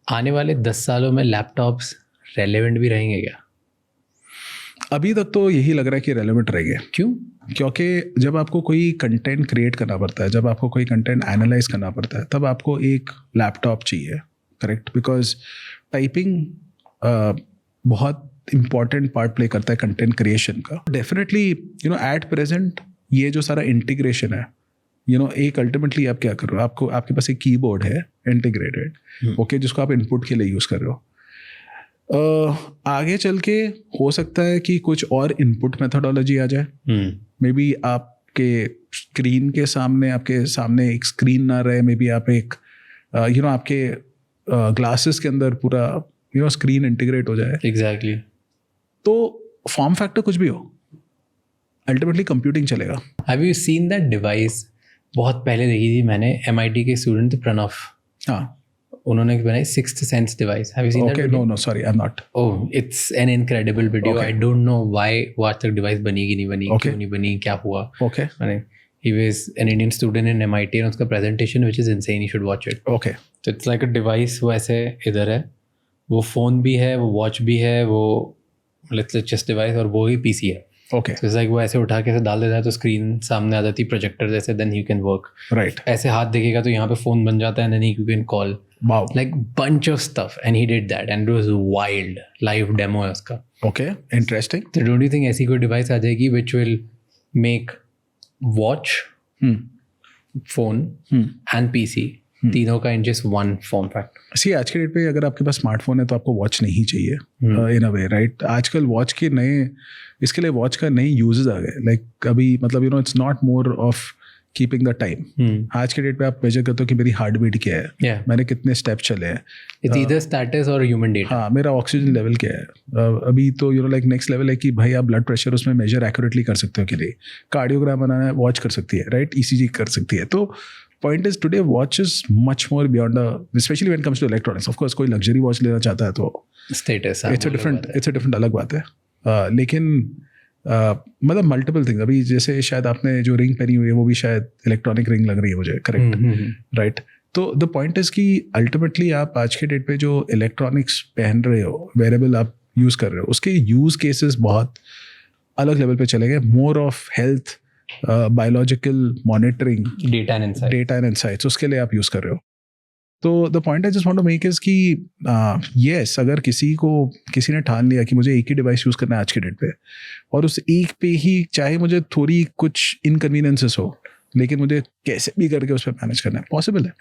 आने वाले 10 सालों में लैपटॉप्स रेलेवेंट भी रहेंगे क्या? अभी तक तो यही लग रहा है कि रेलेवेंट रहेंगे। क्यों? क्योंकि जब आपको कोई कंटेंट क्रिएट करना पड़ता है, जब आपको कोई कंटेंट एनालाइज करना पड़ता है, तब आपको एक लैपटॉप चाहिए, करेक्ट? बिकॉज टाइपिंग बहुत इंपॉर्टेंट पार्ट प्ले करता है कंटेंट क्रिएशन का। डेफिनेटली एट प्रेजेंट ये जो सारा इंटीग्रेशन है, एक अल्टीमेटली आप क्या कर रहे हो, आपके पास एक कीबोर्ड है इंटीग्रेटेड, ओके, जिसको आप इनपुट के लिए यूज़ कर रहे हो। आगे चल के हो सकता है कि कुछ और इनपुट मेथोडोलॉजी आ जाए। मे बी आपके स्क्रीन के सामने एक स्क्रीन ना रहे, मे बी आप एक आपके ग्लासेस के अंदर पूरा स्क्रीन इंटीग्रेट हो जाए। एग्जैक्टली। तो फॉर्म फैक्टर कुछ भी हो, अल्टीमेटली कंप्यूटिंग चलेगा। Have you seen that device? बहुत पहले देखी थी मैंने, MIT के स्टूडेंट थे प्रणव, हाँ, उन्होंने बनाई sixth sense device. Have you seen that? Okay, no sorry, I am not. Oh, it's an incredible video. I don't know why आज तक डिवाइस बनी कि नहीं बनी, क्यों नहीं बनी, क्या हुआ। ओके, मैंने he was an Indian student in MIT and उसका presentation which is insane, you should watch it. Okay, तो it's like a device, वो ऐसे इधर है, वो फ़ोन भी है, वो वॉच भी है, वो let's say chest device, और वो ही PC है। ओके, So it's like वो ऐसे उठा के ऐसे डाल देता है तो स्क्रीन सामने आ जाती है प्रोजेक्टर जैसे, then you can work. Right, ऐसे हाथ देखेगा तो यहाँ पे फ़ोन बन जाता है and then you can call. Wow, Like bunch of stuff and he did that and it was wild. Live demo है उसका। Okay, interesting. तो don't you think ऐसी कोई डिवाइस आ जाएगी which will make watch, phone and PC तीनों का in just one form factor? See, आज के डेट पे अगर आपके पास स्मार्टफोन है तो आपको वॉच नहीं चाहिए इन अ वे, राइट? आजकल वॉच के इसके लिए वॉच का नए यूजेस आ गए। लाइक अभी मतलब it's not more of keeping the time. आज के डेट पे आप मेजर करते हो कि मेरी हार्ट बीट क्या है, मैंने कितने स्टेप चले हैं, इट्स ईदर स्टेटस और ह्यूमन डेटा। हाँ, मेरा ऑक्सीजन लेवल क्या है। अभी तो लाइक नेक्स्ट लेवल है कि भाई आप ब्लड प्रेशर उसमें मेजर एक्यूरेटली कर सकते हो कि नहीं, कार्डियोग्राम बनाना है वॉच कर सकती है, राइट? ECG कर सकती है। तो point is today watch is much more beyond, specially when comes to electronics. Of course कोई लग्जरी वॉच लेना चाहता है तो स्टेटस इट्स अ डिफरेंट अलग बात है। लेकिन मतलब मल्टीपल थिंग्स, अभी जैसे शायद आपने जो रिंग पहनी हुई है वो भी शायद इलेक्ट्रॉनिक रिंग लग रही है मुझे, करेक्ट? राइट। तो द पॉइंट इज कि अल्टीमेटली आप आज के डेट पे जो इलेक्ट्रॉनिक्स पहन रहे हो, वेरेबल आप यूज़ कर रहे हो, उसके यूज़ केसेस बहुत अलग लेवल पे चले गए। More of health, biological monitoring, data and insights, उसके लिए आप यूज़ कर रहे हो। तो the point I just want to make is कि येस, अगर किसी ने ठान लिया कि मुझे एक ही डिवाइस यूज़ करना है आज के डेट पे, और उस एक पे ही चाहे मुझे थोड़ी कुछ इनकन्वीनियंसेस हो, लेकिन मुझे कैसे भी करके उस पर मैनेज करना है, पॉसिबल है।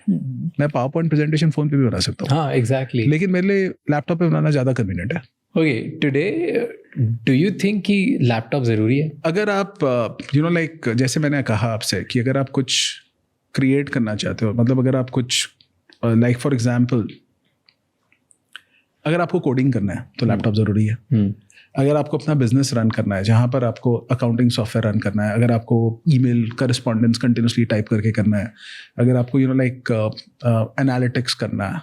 मैं पावर पॉइंट प्रेजेंटेशन फ़ोन पे भी बना सकता हूँ। हाँ, एग्जैक्टली। लेकिन मेरे लिए लैपटॉप पे बनाना ज़्यादा कन्वीनियंट है। Okay, today do you think कि लैपटॉप ज़रूरी है? अगर आप लाइक जैसे मैंने कहा आपसे कि अगर आप कुछ क्रिएट करना चाहते हो, मतलब अगर आप कुछ लाइक फॉर एग्जाम्पल अगर आपको कोडिंग करना है तो लैपटॉप ज़रूरी है। अगर आपको अपना बिजनेस रन करना है, जहाँ पर आपको अकाउंटिंग सॉफ्टवेयर रन करना है, अगर आपको ईमेल करस्पॉन्डेंस कंटिन्यूसली टाइप करके करना है, अगर आपको लाइक एनालिटिक्स करना है,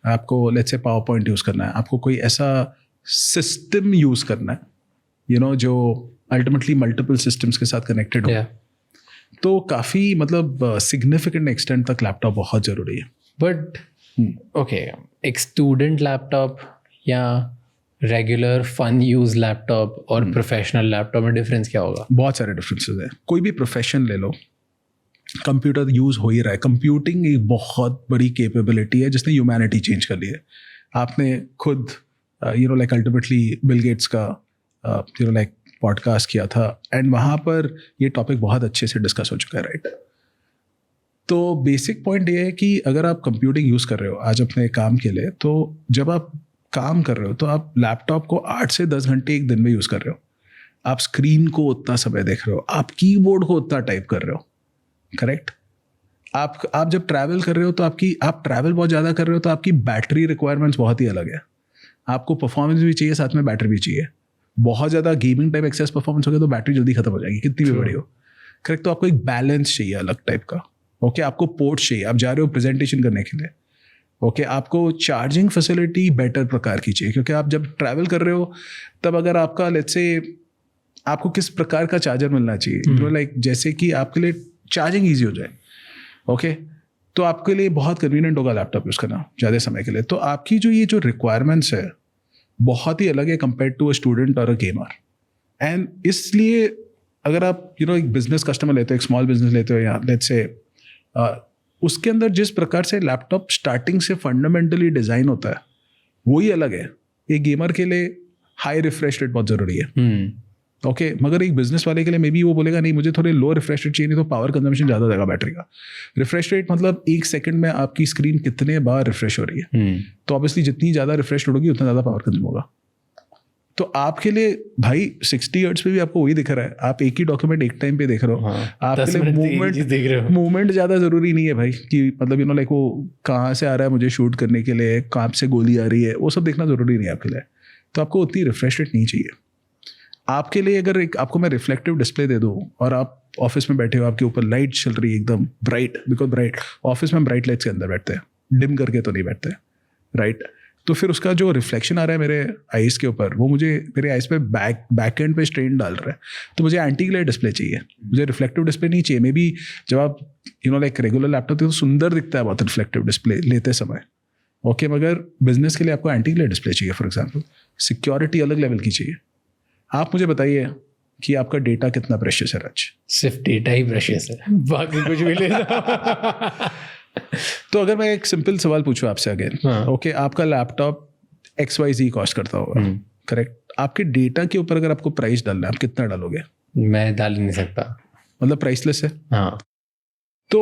आपको let's say power point use करना है, आपको कोई ऐसा सिस्टम यूज़ करना है जो अल्टीमेटली मल्टीपल सिस्टम्स के साथ कनेक्टेड हो, तो काफ़ी मतलब सिग्निफिकेंट एक्सटेंट तक लैपटॉप बहुत ज़रूरी है। बट ओके, एक स्टूडेंट लैपटॉप या रेगुलर फन यूज लैपटॉप और प्रोफेशनल लैपटॉप में डिफरेंस क्या होगा? बहुत सारे डिफरेंसेस हैं। कोई भी प्रोफेशन ले लो, कंप्यूटर यूज़ हो ही रहा है। कंप्यूटिंग एक बहुत बड़ी कैपेबिलिटी है जिसने ह्यूमैनिटी चेंज कर ली है। आपने खुद लाइक अल्टीमेटली बिल गेट्स का लाइक पॉडकास्ट किया था, एंड वहाँ पर ये टॉपिक बहुत अच्छे से डिस्कस हो चुका है, राइट? तो बेसिक पॉइंट ये है कि अगर आप कंप्यूटिंग यूज़ कर रहे हो आज अपने काम के लिए, तो जब आप काम कर रहे हो तो आप लैपटॉप को 8 से 10 घंटे एक दिन में यूज़ कर रहे हो। आप स्क्रीन को उतना समय देख रहे हो, आप कीबोर्ड को उतना टाइप कर रहे हो, करेक्ट? आप जब ट्रैवल कर रहे हो तो आप ट्रैवल बहुत ज़्यादा कर रहे हो तो आपकी बैटरी रिक्वायरमेंट्स बहुत ही अलग है। आपको परफॉर्मेंस भी चाहिए, साथ में बैटरी भी चाहिए। बहुत ज़्यादा गेमिंग टाइप एक्सेस परफॉर्मेंस हो गया तो बैटरी जल्दी खत्म हो जाएगी, कितनी भी बड़ी हो, करेक्ट? तो आपको एक बैलेंस चाहिए अलग टाइप का। ओके, आपको पोर्ट चाहिए, आप जा रहे हो प्रेजेंटेशन करने के लिए। ओके, आपको चार्जिंग फैसिलिटी बेटर प्रकार की चाहिए, क्योंकि आप जब ट्रैवल कर रहे हो तब अगर आपका लेट्स से आपको किस प्रकार का चार्जर मिलना चाहिए, लाइक जैसे कि आपके लिए चार्जिंग ईजी हो जाए। ओके, तो आपके लिए बहुत कन्वीनियंट होगा लैपटॉप यूज़ करना ज़्यादा समय के लिए। तो आपकी जो ये जो रिक्वायरमेंट्स है बहुत ही अलग है कंपेयर टू अ स्टूडेंट और अ गेमर। एंड इसलिए अगर आप एक बिजनेस कस्टमर लेते हो, एक स्मॉल बिजनेस लेते हो, या लेट्स से उसके अंदर जिस प्रकार से लैपटॉप स्टार्टिंग से फंडामेंटली डिज़ाइन होता है वही अलग है। एक गेमर के लिए हाई रिफ्रेश रेट बहुत ज़रूरी है, ओके मगर एक बिजनेस वाले के लिए मे बी वो बोलेगा नहीं मुझे थोड़े लो रिफ्रेश रेट चाहिए, नहीं तो पावर कंजम्पशन ज़्यादा हो जाएगा बैटरी का। रिफ्रेश रेट मतलब 1 सेकंड में आपकी स्क्रीन कितने बार रिफ्रेश हो रही है, तो ऑब्वियसली जितनी ज़्यादा रिफ्रेश होगी उतना ज़्यादा पावर कंज्यूम होगा। तो आपके लिए भाई 60 हर्ट्ज पे भी आपको वही दिख रहा है, आप एक ही डॉक्यूमेंट एक टाइम पे देख रहे हो। आपके लिए मूवमेंट ज़्यादा ज़रूरी नहीं है भाई कि मतलब लाइक वो कहाँ से आ रहा है मुझे शूट करने के लिए, कहाँ से गोली आ रही है, वो सब देखना ज़रूरी नहीं है आपके लिए। तो आपको उतनी रिफ्रेश रेट नहीं चाहिए। आपके लिए अगर आपको मैं रिफ्लेक्टिव डिस्प्ले दे दूँ और आप ऑफिस में बैठे हो, आपके ऊपर लाइट चल रही है एकदम ब्राइट, बिकॉज ब्राइट ऑफिस में ब्राइट लाइट्स के अंदर बैठते हैं, डिम करके तो नहीं बैठते, राइट। तो फिर उसका जो रिफ्लेक्शन आ रहा है मेरे आइज़ के ऊपर वो मुझे मेरे आइज़ पे बैक एंड पे स्ट्रेन डाल रहा है। तो मुझे एंटी ग्लेयर डिस्प्ले चाहिए, मुझे रिफ्लेक्टिव डिस्प्ले नहीं चाहिए। मे बी जब आप लाइक रेगुलर लैपटॉप तो सुंदर दिखता है बहुत रिफ्लेक्टिव डिस्प्ले लेते समय, ओके मगर बिजनेस के लिए आपको एंटी ग्लेयर डिस्प्ले चाहिए। फॉर एग्जाम्पल सिक्योरिटी अलग लेवल की चाहिए। आप मुझे बताइए कि आपका डेटा कितना प्रेशियस है राज? सिर्फ डेटा ही प्रेशियस है, बाकी कुछ भी नहीं। तो अगर मैं एक सिंपल सवाल पूछूं आपसे अगेन, ओके आपका लैपटॉप XYZ कॉस्ट करता होगा, करेक्ट? आपके डेटा के ऊपर अगर आपको प्राइस डालना है आप कितना डालोगे? मैं डाल ही नहीं सकता, मतलब प्राइसलेस है। हाँ। तो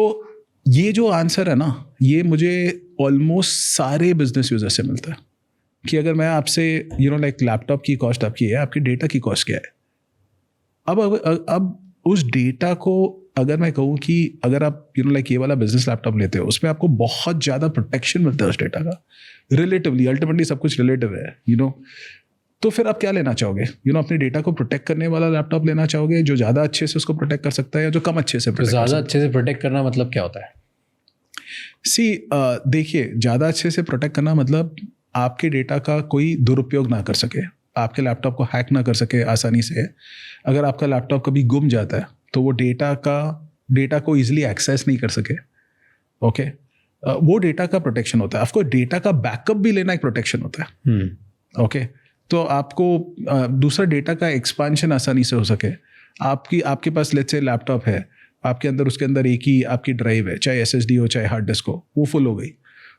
ये जो आंसर है ना, ये मुझे ऑलमोस्ट सारे बिजनेस यूजर से मिलता है कि अगर मैं आपसे लाइक लैपटॉप की कॉस्ट आपकी है, आपकी डेटा की कॉस्ट क्या है? अब उस डेटा को अगर मैं कहूँ कि अगर आप लाइक ये वाला बिजनेस लैपटॉप लेते हो उसमें आपको बहुत ज़्यादा प्रोटेक्शन मिलता है उस डेटा का रिलेटिवली, अल्टीमेटली सब कुछ रिलेटिव है तो फिर आप क्या लेना चाहोगे? अपने डेटा को प्रोटेक्ट करने वाला लैपटॉप लेना चाहोगे जो ज़्यादा अच्छे से उसको प्रोटेक्ट कर सकता है, या जो कम अच्छे से प्रोटेक्ट ज़्यादा अच्छे से प्रोटेक्ट करना मतलब क्या होता है? देखिए ज़्यादा अच्छे से प्रोटेक्ट करना मतलब आपके डेटा का कोई दुरुपयोग ना कर सके, आपके लैपटॉप को हैक ना कर सके आसानी से। अगर आपका लैपटॉप कभी गुम जाता है तो वो डेटा को इजीली एक्सेस नहीं कर सके, ओके वो डेटा का प्रोटेक्शन होता है। आपको डेटा का बैकअप भी लेना एक प्रोटेक्शन होता है, ओके तो आपको दूसरा डेटा का एक्सपांशन आसानी से हो सके। आपके पास लेट्स से लैपटॉप है, आपके अंदर उसके अंदर एक ही आपकी ड्राइव है, चाहे SSD हो चाहे हार्ड डिस्क हो, वो फुल हो गई।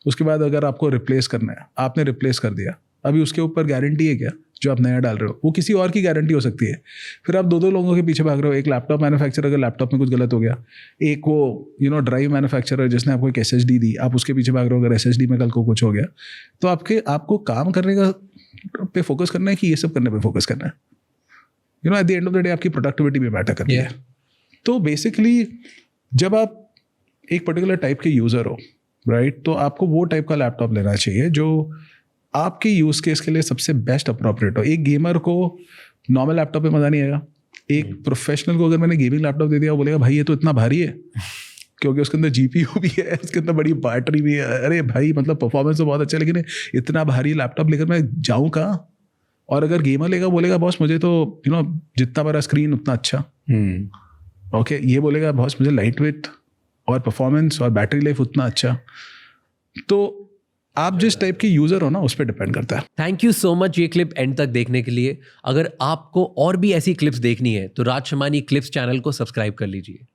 उसके बाद अगर आपको रिप्लेस करना है, आपने रिप्लेस कर दिया, अभी उसके ऊपर गारंटी है क्या? जो आप नया डाल रहे हो वो किसी और की गारंटी हो सकती है। फिर आप दो लोगों के पीछे भाग रहे हो, एक लैपटॉप मैन्युफैक्चरर अगर लैपटॉप में कुछ गलत हो गया, एक वो ड्राइव मैन्युफैक्चरर जिसने आपको एक SSD दी, आप उसके पीछे भाग रहे हो अगर SSD में कल को कुछ हो गया। तो आपको काम करने का पे फोकस करना है कि ये सब करने पे फोकस करना है? At the end of the day आपकी प्रोडक्टिविटी भी मैटर करती है। तो बेसिकली जब आप एक पर्टिकुलर टाइप के यूज़र हो, राइट, तो आपको वो टाइप का लैपटॉप लेना चाहिए जो आपके यूज़ केस के लिए सबसे बेस्ट अप्रोप्रिएट हो। एक गेमर को नॉर्मल लैपटॉप पे मज़ा नहीं आएगा, एक प्रोफेशनल को अगर मैंने गेमिंग लैपटॉप दे दिया वो बोलेगा भाई ये तो इतना भारी है, क्योंकि उसके अंदर GPU भी है, उसके अंदर बड़ी बैटरी भी है। अरे भाई मतलब परफॉर्मेंस तो बहुत अच्छा है, लेकिन इतना भारी लैपटॉप लेकर मैं जाऊँ कहाँ? और अगर गेमर लेगा बोलेगा बॉस मुझे तो जितना बड़ा स्क्रीन उतना अच्छा, ओके ये बोलेगा बॉस मुझे लाइट वेट और परफॉर्मेंस और बैटरी लाइफ उतना अच्छा। तो आप जिस टाइप के यूजर हो ना उस पर डिपेंड करता है। थैंक यू सो मच ये क्लिप एंड तक देखने के लिए। अगर आपको और भी ऐसी क्लिप्स देखनी है तो राज शमानी क्लिप्स चैनल को सब्सक्राइब कर लीजिए।